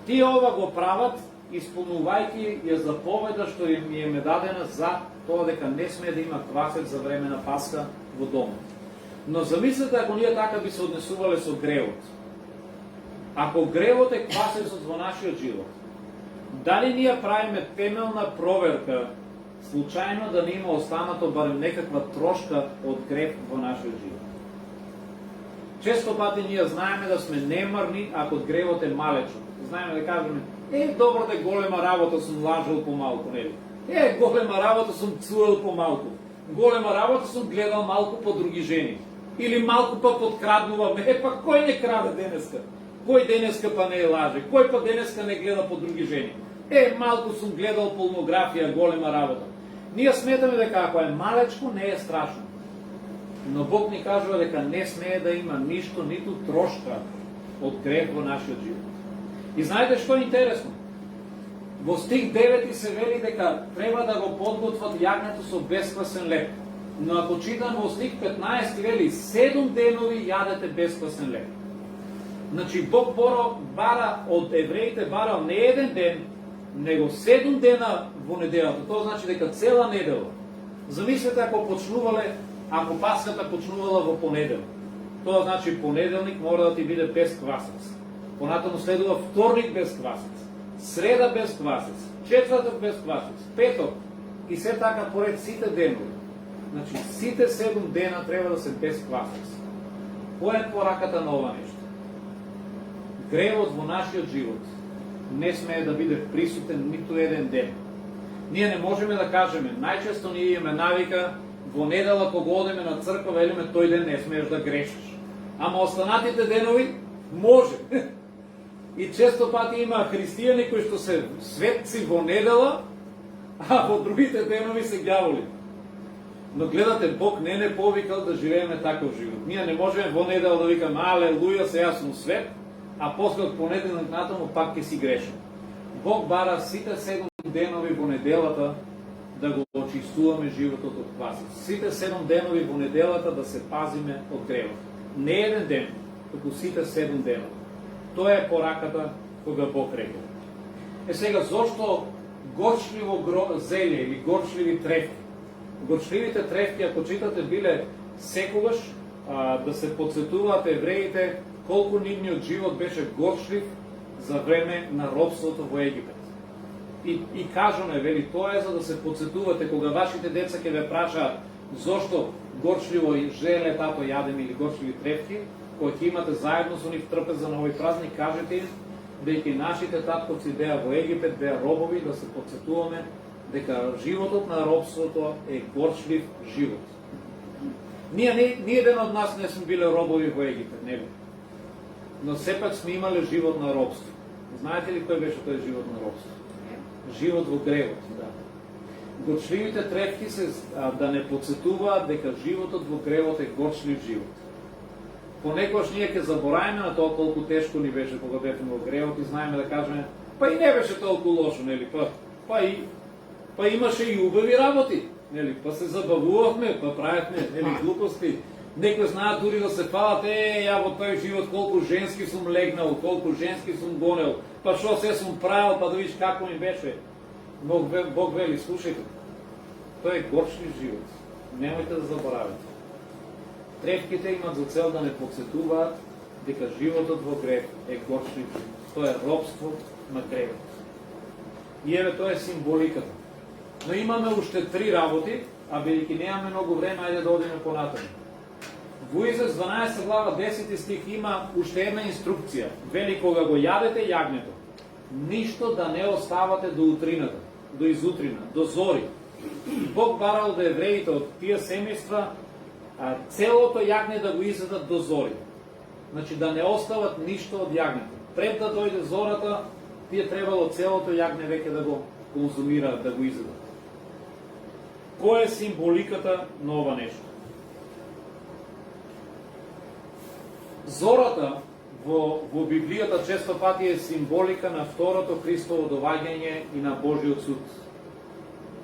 Тие ова го прават, исполнувајќи ја заповеда што им е дадена за тоа дека не смее да има квасец за време на Пасха во домот. Но замислете ако ние така би се однесувале со гревот. Ако гревот е квасецот во нашиот живот, дали ние правиме темелна проверка случајно да не има останато барем некаква трошка од грев во нашиот живот? Често пати ние знаеме да сме немарни ако гревот е малечок. Знаеме да кажеме, добро да голема работа сум лажал помалку, нели? Голема работа сум цуел помалку. Голема работа сум гледал малку по други жени. Или малку па подкраднувам. Па кој не краде денеска? Кој денеска па не лаже? Кој па денеска не гледа по други жени? Малку сум гледал порнографија, голема работа. Ние сметаме дека ако е малечко, не е страшно. Но Бог ни кажува дека не смее да има ништо, ниту трошка од грех во нашиот живот. И знаете што е интересно? Во стих 9 се вели дека треба да го подготват јагнето со бесквасен леп. Но ако читам во стих 15 вели 7 денови јадете бесквасен леп. Значи Бог бара од евреите барал не еден ден, него 7 дена во неделата. Тоа значи дека цела недела. Замислете ако почнувале, ако Пасхата почнувала во понеделник. Тоа значи понеделник мора да ти биде без квасец. Понатаму следува вторник без квасец, среда без квасец, четврток без квасец, петок и се така поред сите денови. Значи сите 7 дена треба да се без квасец. Која е пораката на ова нешто? Гревот во нашиот живот не смее да биде присутен ниту еден ден. Ние не можеме да кажеме, најчесто ние имаме навика во недела кога одеме на црква, велиме тој ден не смееш да грешиш. Ама останатите денови може. И често пати има христијани кои што се светци во недела, а во другите денови се ѓаволи. Но гледате, Бог не повикал да живееме таков живот. Ние не можеме во недела да викаме, алелуја, се јас сум свет, а после од понеделник натаму пак ќе си грешам. Бог бара сите 7 денови во неделата да го очистуваме животот од квасец. Сите 7 денови во неделата да се пазиме од гревот. Не еден ден, туку сите 7 денови. Тоа е пораката кога Бог рекол. Сега, зошто горчливо зеле или горчливи трефки? Горчливите трефки, ако читате, биле секогаш да се подсетуваат евреите колку нивниот живот беше горчлив за време на робството во Египет. И кажаме, вели, тоа е за да се подсетувате кога вашите деца ќе ве прашаат зошто горчливо желе тато јадеме или горчливи трефки, кои ќе имате заедно со нив трпеза на овој празник, кажете им дека нашите татковци беа во Египет, беа робови, да се подсетуваме дека животот на робството е горчлив живот. Ние ден од нас не сме биле робови во Египет, не бе. Но сепак сме имале живот на робство. Знаете ли кој беше тој живот на робство? Живот во гревот, да. Горчливите трефки се да не подсетуваат дека животот во гревот е горчлив живот. Понекогаш ние ќе забораваме на тоа колку тешко ни беше кога бевме во гревот и знаеме да кажеме, па и не беше толку лошо, нели? Па имаше и убави работи, нели? Па се забавувавме, па правевме, нели, глупости. Некои знаат дури да се фалат, ја во тој живот колку женски сум легнал, колку женски сум гонел, па што се сум правил, па да видиш како ми беше. Бог вели, слушајте, тој е горчлив живот. Немојте да заборавате. Трефките имат за цел да не подсетуваат дека животот во грев е горчлив живот. Тоа е робство на гревот. И еве тоа е символиката. Но имаме уште 3 работи, а бидејќи немаме многу време, ајде да одиме понатаму. Во Израел 12 глава 10 стих има уште една инструкција. Вели кога го јадете јагнето, ништо да не оставате до утрината. до изутрина, до зори. Бог барал да евреите од тие семејства целото јагне да го изедат до зори. Значи да не остават ништо од јагнето. Пред да дојде зората, тие требало целото јагне веќе да го конзумираат, да го изедат. Која е символиката на ова нешто? Зората во Библијата често пати е символика на второто Христово доваѓање и на Божиот суд.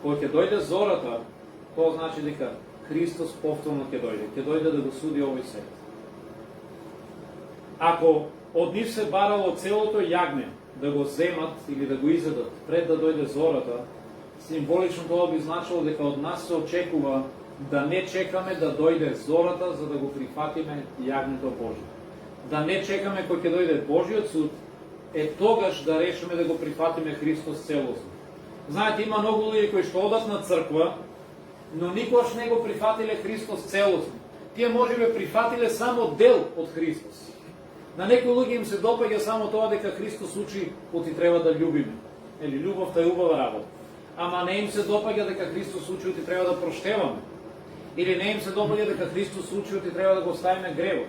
Кога ќе дојде зората, тоа значи дека Христос повторно ќе дојде да го суди овој свет. Ако од нив се барало целото јагне да го земат или да го изедат пред да дојде зората, символично тоа би значило дека од нас се очекува да не чекаме да дојде зората за да го прифатиме јагнето Божие. Да не чекаме кој ќе дојде Божиот суд, тогаш да решиме да го прифатиме Христос целосно. Знаете, има многу луѓе кои што одат на црква, но никош не го прифатиле Христос целосно. Тие можеби прифатиле само дел од Христос. На некои луѓе им се допаѓа само тоа дека Христос учи оти треба да љубиме. Или љубовта е убава работа. Ама не им се допаѓа дека Христос учи оти треба да проштеваме. Или не им се допаѓа дека Христос учи оти треба да го оставиме гревот.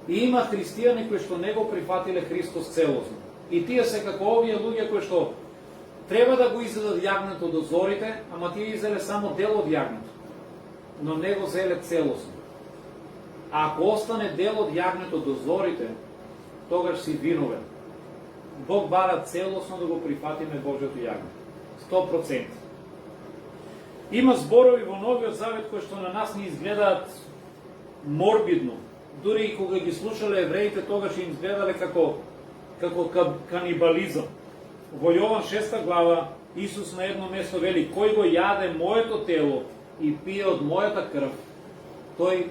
И има христијани кои што не го прифатиле Христос целосно. И тие се како овие луѓе кои што треба да го изедат јагнето до зорите, ама тие изеле само дел од јагнето, но не го зеле целосно. А ако остане дел од јагнето до зорите, тогаш си виновен. Бог бара целосно да го прифатиме Божјото јагне. 100%. Има зборови во Новиот Завет кои што на нас ни изгледаат морбидно. Дури и кога ги слушале евреите, тогаш им изгледале како канибализам. Во Јован 6 глава Исус на едно место вели: кој го јаде моето тело и пие од мојата крв, тој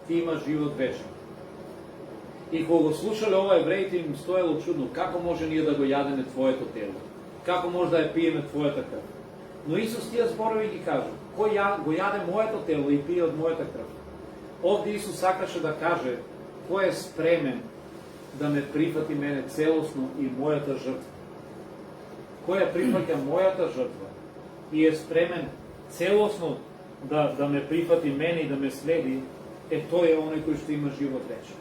ти има живот вечен. И кога го слушале ова, евреите им стоело чудно: како може ние да го јадеме твоето тело? Како може да ја пиеме твојата крв? Но Исус тие зборови ги кажа: кој го јаде моето тело и пие од мојата крв? Овде Исус сакаше да каже кој е спремен да ме прифати мене целосно и мојата жртва. Кој ја прифаќа мојата жртва и е спремен целосно да ме прифати мене и да ме следи, тој е оној кој што има живот вечен.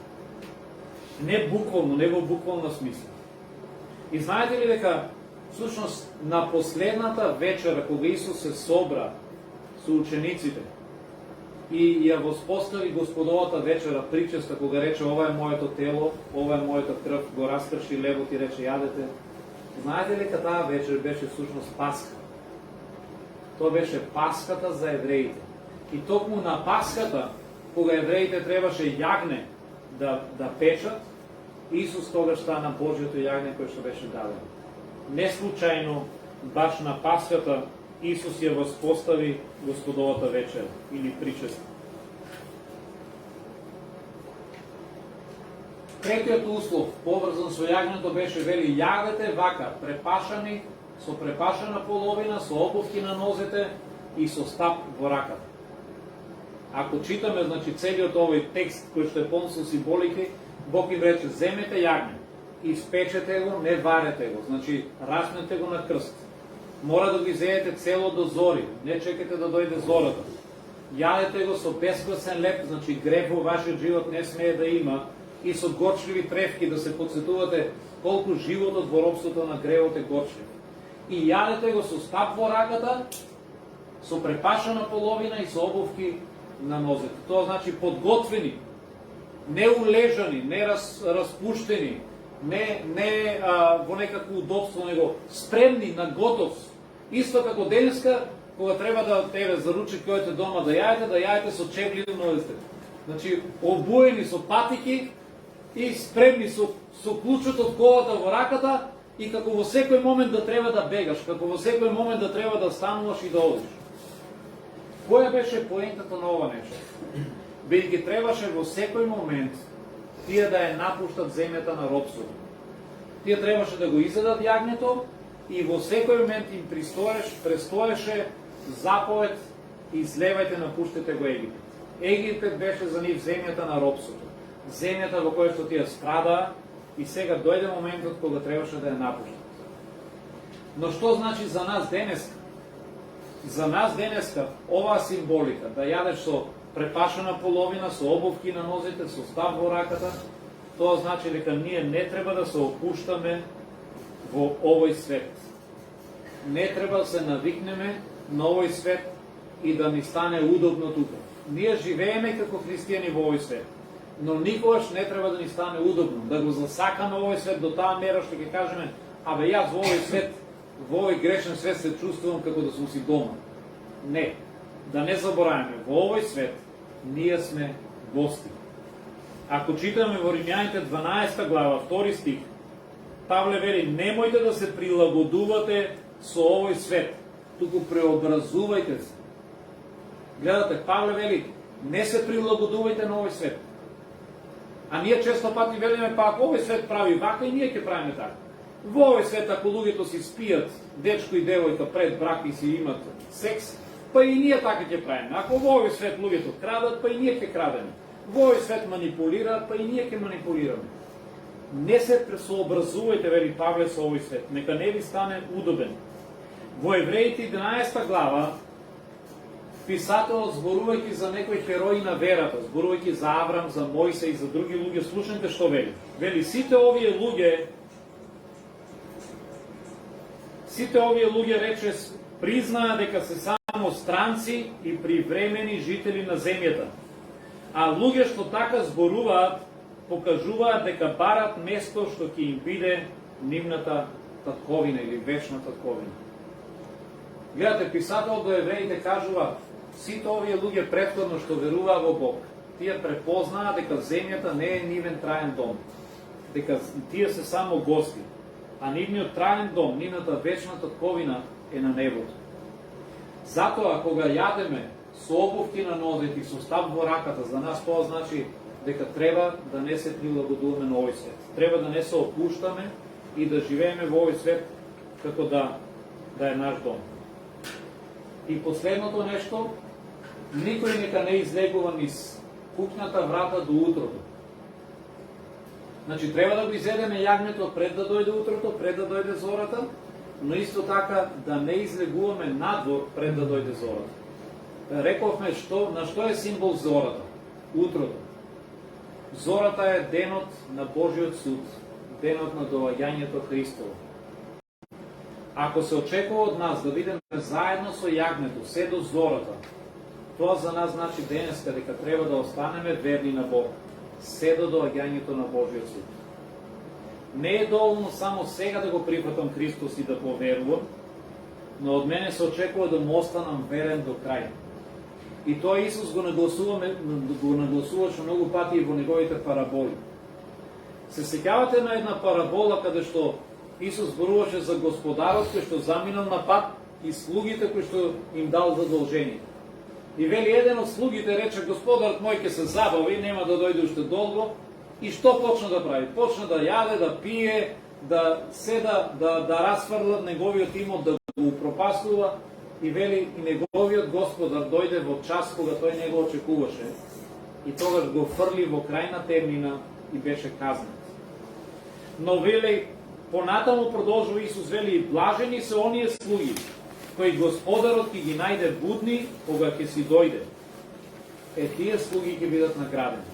Не буквално, не во буквална смисла. И знаете ли дека всушност на последната вечера кога Исус се собра со учениците и ја воспостави Господовата вечера, причеста, кога рече: ова е моето тело, ова е мојата крв, го раскрши левот и рече: јадете. Знаете ли дека таа вечер беше всушност Пасха? Тоа беше Пасхата за евреите. И токму на Пасхата, кога евреите требаше јагне да печат, Исус тогаш стана Божјото јагне кој што беше дадено. Не случајно баш на Пасхата Исус ја воспостави Господовата вечер или причеста. Третиот услов, поврзан со јагнето, беше: вели, јадете вака, препашани, со препашана половина, со обувки на нозете и со стап во раката. Ако читаме, значи, целиот овој текст кој што е полн со символики, Бог им рече: земете јагне, испечете го, не варете го, значи раснете го на крст. Мора да го изедете цело до зори, не чекате да дојде зората. Јадете го со бесквасен леп, значи грев во вашиот живот не смее да има, и со горчливи тревки, да се подсетувате колку животот во робството на гревот е горчлив. И јадете го со стап во раката, со препашана половина и со обувки на нозете. Тоа значи подготвени, не улежани, не распуштени, не во некакво удобство, него спремни на готовност. Исто како денеска, кога треба да тебе за ручек којате дома да јадете со чепли на нозете. Значи, обуени со патики и спремни со клучот од колата во раката, и како во секој момент да треба да бегаш, како во секој момент да треба да стануваш и да одиш. Која беше поентата на ова нешто? Бидејќи требаше во секој момент тие да ја напуштат земјата на робството. Тие требаше да го изедат јагнето и во секој момент им престоеше заповед: излевајте, напуштете го Египет. Египет беше за нив земјата на робството, земјата во која што тие страдаа, и сега дојде моментот кога требаше да ја напуштат. Но што значи за нас денеска? За нас денеска оваа символика, да јадеш со препашена половина, со обувки на нозите, со став во раката, тоа значи дека ние не треба да се опуштаме во овој свет. Не треба да се навикнеме на овој свет и да ни стане удобно тука. Ние живееме како христијани во овој свет, но никогаш не треба да ни стане удобно, да го засакаме овој свет до таа мера што ќе кажеме, абе јас во овој свет, во овој грешен свет се чувствувам како да сум си дома. Не, да не забораваме, во овој свет ние сме гости. Ако читаме во Римјаните 12 глава, 2 стих, Павле вели, немојте да се прилагодувате со овој свет, туку преобразувајте се. Гледате, Павле вели, не се прилагодувајте на овој свет. А ние често пати велиме, па ако овој свет прави вака, и ние ќе правиме така. Во овој свет, ако луѓето си спијат, дечко и девојка пред брак и си имат секс, па и ние така ќе правиме. Ако во овој свет луѓето крадат, па и ние ќе крадеме. Во овој свет манипулираат, па и ние ќе манипулираме. Не се сообразувајте, вели Павле, со овој свет. Нека не ви стане удобен. Во Евреите 11 глава, писателот, зборувајќи за некои херои на верата, зборувајќи за Аврам, за Мојсе и за други луѓе, слушнете што вели. Вели, сите овие луѓе рече, признаа дека се само странци и привремени жители на земјата. А луѓе што така зборуваат, покажуваат дека барат место што ќе им биде нивната татковина или вечна татковина. Гледате, писател до евреите кажува, сите овие луѓе претходно што веруваа во Бог, тие препознаа дека земјата не е нивен траен дом, дека тие се само гости, а нивниот траен дом, нивната вечна татковина е на небото. Затоа, кога јадеме со обувки на нозите и со став во раката, за нас тоа значи дека треба да не се прилагодуваме на овој свет. Треба да не се опуштаме и да живееме во овој свет како да е наш дом. И последното нешто, никој нека не излегува низ куќната врата до утрото. Значи, треба да го изедеме јагнето пред да дојде утрото, пред да дојде зората, но исто така да не излегуваме надвор пред да дојде зората. Рековме на што е символ зората? Утрото. Зората е денот на Божиот суд, денот на доаѓањето Христово. Ако се очекува од нас да бидеме заедно со јагнето, се до зората, тоа за нас значи денеска дека треба да останеме верни на Бог, се до доаѓањето на Божиот суд. Не е доволно само сега да го прифатам Христос и да поверувам, но од мене се очекува да му останам верен до крај. И тоа Исус го нагласуваше многу пати и во неговите параболи. Се сеќавате на една парабола каде што Исус зборуваше за господарот кој што заминал на пат и слугите кои што им дал задолжение. И вели еден од слугите рече, господарот мој ќе се забави, нема да дојде уште долго. И што почна да прави? Почна да јаде, да пие, да расфрла неговиот имот, да го упропастува. И вели, и неговиот господар дојде во час кога тој не го очекуваше. И тогаш го фрли во крајна темнина и беше казнет. Но вели, понатаму продолжува Исус, вели, и блажени се оние слуги, кои господарот ќе ги најде будни кога ќе си дојде. Тие слуги ќе бидат наградени.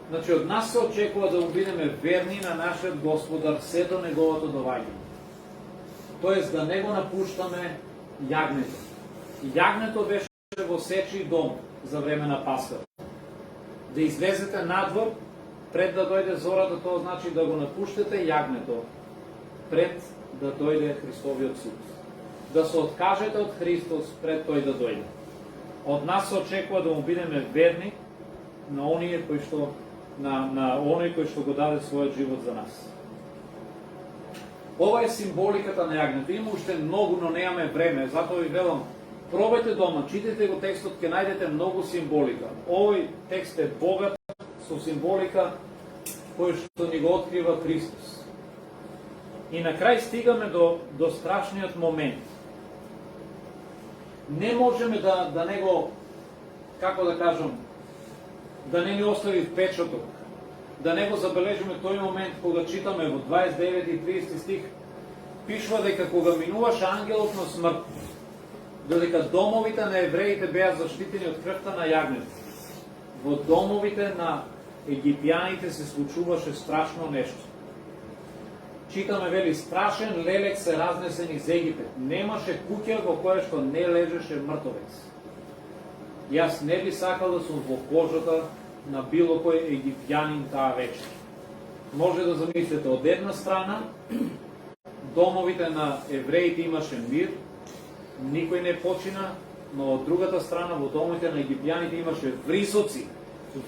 Значи, од нас се очекува да бидеме верни на нашиот Господар се до неговото доваѓање. Тоест да не го напуштаме јагнето. Јагнето беше во сечи дом за време на Пасхата. Да излезете надвор пред да дојде зората, тоа значи да го напуштете јагнето пред да дојде Христовиот суд. Да се откажете од Христос пред тој да дојде. Од нас се очекува да му бидеме верни на оние кои што на оној кој што го даде својот живот за нас. Ова е символиката на јагнето. Има уште многу, но немаме време, затоа ви велам, пробајте дома, читайте го текстот, ќе најдете многу символика. Овој текст е богат со символика кој што ни го открива Христос. И на крај стигаме до страшниот момент. Не можеме да не го, како да кажам, да не ни остави впечаток, да не го забележиме тој момент кога читаме во 29 и 30 стих, пишува дека кога минуваше ангелот на смрт, додека домовите на евреите беа заштитени од крвта на јагнето, во домовите на египјаните се случуваше страшно нешто. Читаме, вели, страшен лелек се разнесен из Египет. Немаше куќа во која што не лежеше мртовец. Јас не би сакал да сум во кожата на било кој египјанин таа вечер. Може да замислите, од една страна, домовите на евреите имаше мир, никој не почина, но од другата страна, во домовите на египјаните имаше врисоци.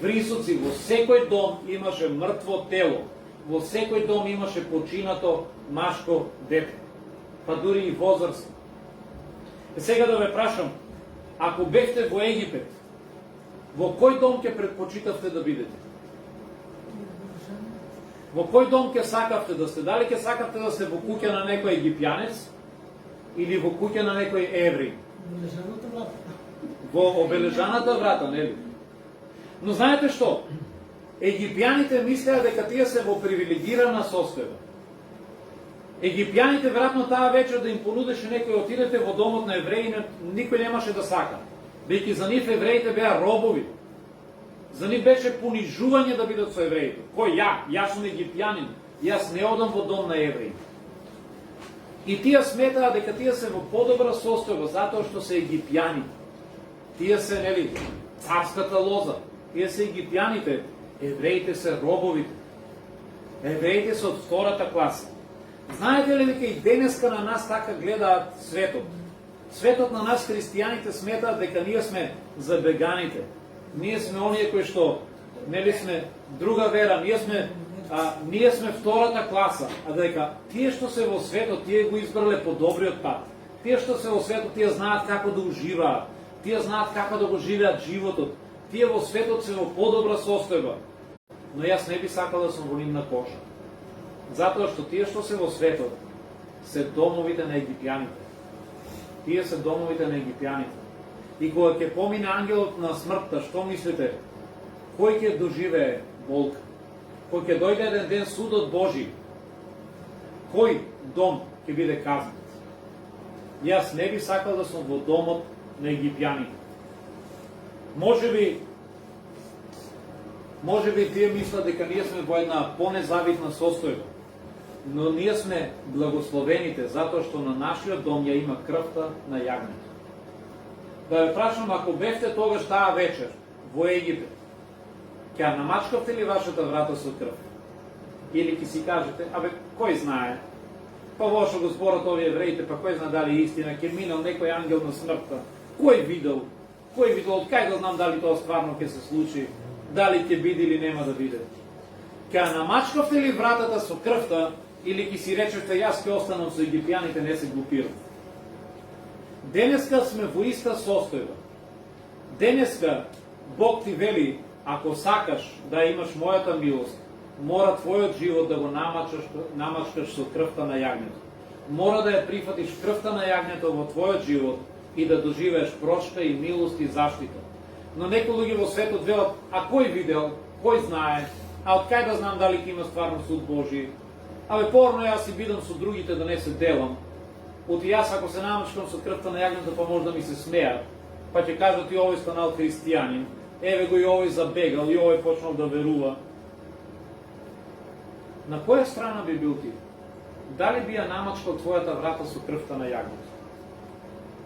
Врисоци, во секој дом имаше мртво тело. Во секој дом имаше починато машко дете, па дури и возрастно. Сега да ве прашам, ако бевте во Египет, во кој дом ќе предпочитавте да бидете? Во кој дом ќе сакавте да сте? Дали ќе сакавте да сте во куќа на некој египјанец или во куќа на некој евреј? Во обележаната врата, нели? Но знаете што? Египјаните мислеа дека тие се во привилегирана состојба. Египјаните веројатно таа вечер да им понудеше некој отидете во домот на евреи, никој немаше да сака. Веќе за нив евреите беа робови. За нив беше понижување да бидат со евреите. Кој ја? Јас сум египјанин. Јас не одам во дом на евреи. И тие сметаа дека тие се во подобра состојба затоа што се египјани. Тие се, нели, царската лоза. Тие се египјаните. Евреите се робовите. Евреите се од втората класа. Знаете ли дека и денеска на нас така гледаат светот? Светот на нас, христијаните, сметаат дека ние сме забеганите. Ние сме оние кои што, нели, сме друга вера, ние сме втората класа, а дека тие што се во светот, тие го избрале по добриот пат. Тие што се во светот, тие знаат како да уживаат. Тие знаат како да го живеат животот. Тие во светот се во подобра состојба. Но јас не би сакал да сум во нивна кожа. Затоа што тие што се во светот се домовите на египјаните. Тие се домовите на египјаните. И кога ќе помине ангелот на смртта, што мислите? Кој ќе доживее болка? Кој ќе дојде еден ден судот Божи? Кој дом ќе биде казнет? Јас не би сакал да сум во домот на египјаните. Може би тие мислат дека ние сме во една понезавидна состојба, но ние сме благословените затоа што на нашиот дом ја има крвта на јагнето. Да ве прашам, ако бевте тогаш таа вечер во Египет, ќе ја намачкавте ли вашата врата со крв? Или ќе си кажете, абе, кој знае? Па во што го зборат овие евреите, па кој знае дали истина, ќе минал некој ангел на смртта. Кој видел? Кој видел? Кај да знам дали тоа стварно ќе се случи? Дали ќе биде или нема да биде? Ќе ја намачкавте ли вратата со крвта, или ќе си речете, јас ќе останам со египјаните, не се глупирам? Денеска сме во иста состојба. Денеска Бог ти вели, ако сакаш да имаш мојата милост, мора твојот живот да го намачкаш со крвта на јагнето. Мора да ја прифатиш крвта на јагнето во твојот живот и да доживееш прошка и милост и заштита. Но некои луѓе во светот велат, а кој видел, кој знае, а од кај да знам дали ќе има стварно суд Божи? Абе, порно јас си бидам со другите да не се делам. Оти јас ако се намачкам со крвта на јагнето, па може да ми се смеат, па ќе кажат и овој станал христијанин, еве го и овој забегал, и овој почнал да верува. На која страна би бил ти? Дали би ја намачкал твојата врата со крвта на јагнето?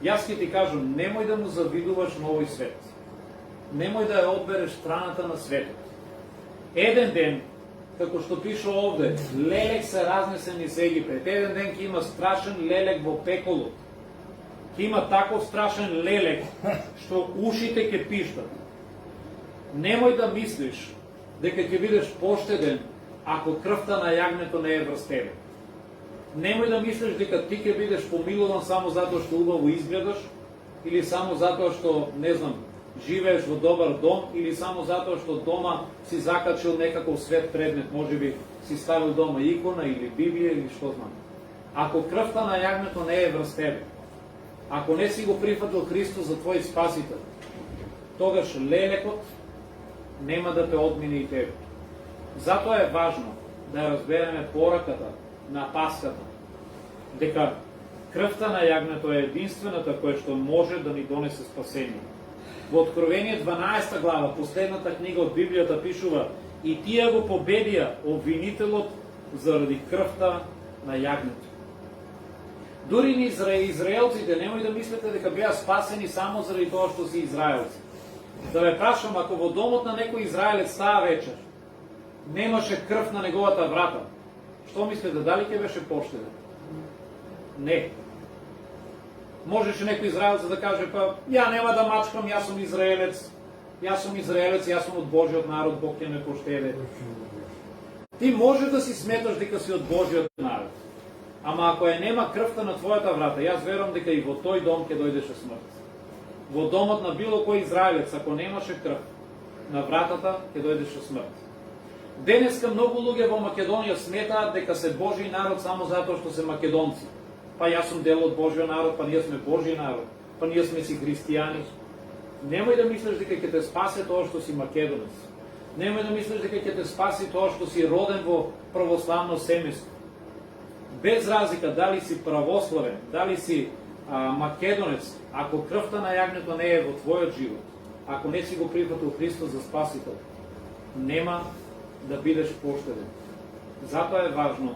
Јас ќе ти кажам, немој да му завидуваш на овој свет. Немој да ја одбереш страната на светот. Еден ден, како што пише овде, лелек се разнесен из Египет. Еден ден ќе има страшен лелек во пеколот. Ќе има таков страшен лелек, што ушите ќе пиштат. Немој да мислиш дека ќе бидеш поштеден ако крвта на јагнето не е врз тебе. Немој да мислиш дека ти ќе бидеш помилуван само затоа што убаво изгледаш, или само затоа што, не знам, живееш во добар дом, или само затоа што дома си закачил некаков свет предмет, можеби си ставил дома икона или Библија или што знам. Ако крвта на јагнето не е врз тебе, ако не си го прифатил Христос за твој спасител, тогаш лелекот нема да те одмине и тебе. Затоа е важно да разбереме пораката на Паската. дека крвта на јагнето е единствената која што може да ни донесе спасение. Во Откровение 12 глава, последната книга од Библијата пишува: и тие го победија обвинителот заради крвта на јагнето. Дури ни израелците, немој да мислите дека беа спасени само заради тоа што си израелци. Да ве прашам, ако во домот на некој израелец таа вечер немаше крв на неговата врата, што мислите, дали ќе беше поштеден? Не. Можеше некој израелец да каже: па ја нема да мачкам, јас сум израелец, јас сум од Божиот народ, Бог ќе ме поштеде. Ти може да си сметаш дека си од Божиот народ, ама ако ја нема крвта на твојата врата, јас верувам дека и во тој дом ќе дојдеше смрт. Во домот на било кој израелец, ако немаше крв на вратата, ќе дојдеше смрт. Денеска многу луѓе во Македонија сметаат дека се Божи народ само затоа што се македонци. Па јас сум дел од Божиот народ, па ние сме Божи народ, па ние сме си христијани. Немој да мислиш дека ќе те спасе тоа што си македонец. Немој да мислиш дека ќе те спаси тоа што си роден во православно семејство. Без разлика дали си православен, дали си македонец, ако крвта на јагнето не е во твојот живот, ако не си го прифатил Христос за спасител, нема да бидеш поштеден. Затоа е важно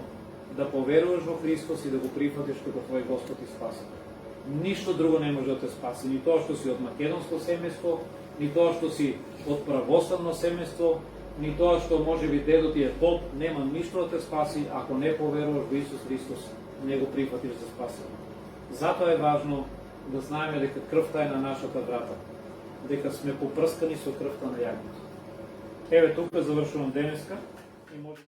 да поверуваш во Христос и да го прифатиш како твој Господ и Спасител. Ништо друго не може да те спаси, ни тоа што си од македонско семејство, ни тоа што си од православно семејство, ни тоа што може би дедо ти е поп, нема ништо да те спаси ако не поверуваш во Исус Христос, не го прифатиш за спасител. Затоа е важно да знаеме дека крвта е на нашата врата, дека сме попрскани со крвта на јагнето. Еве тука завршувам денеска и може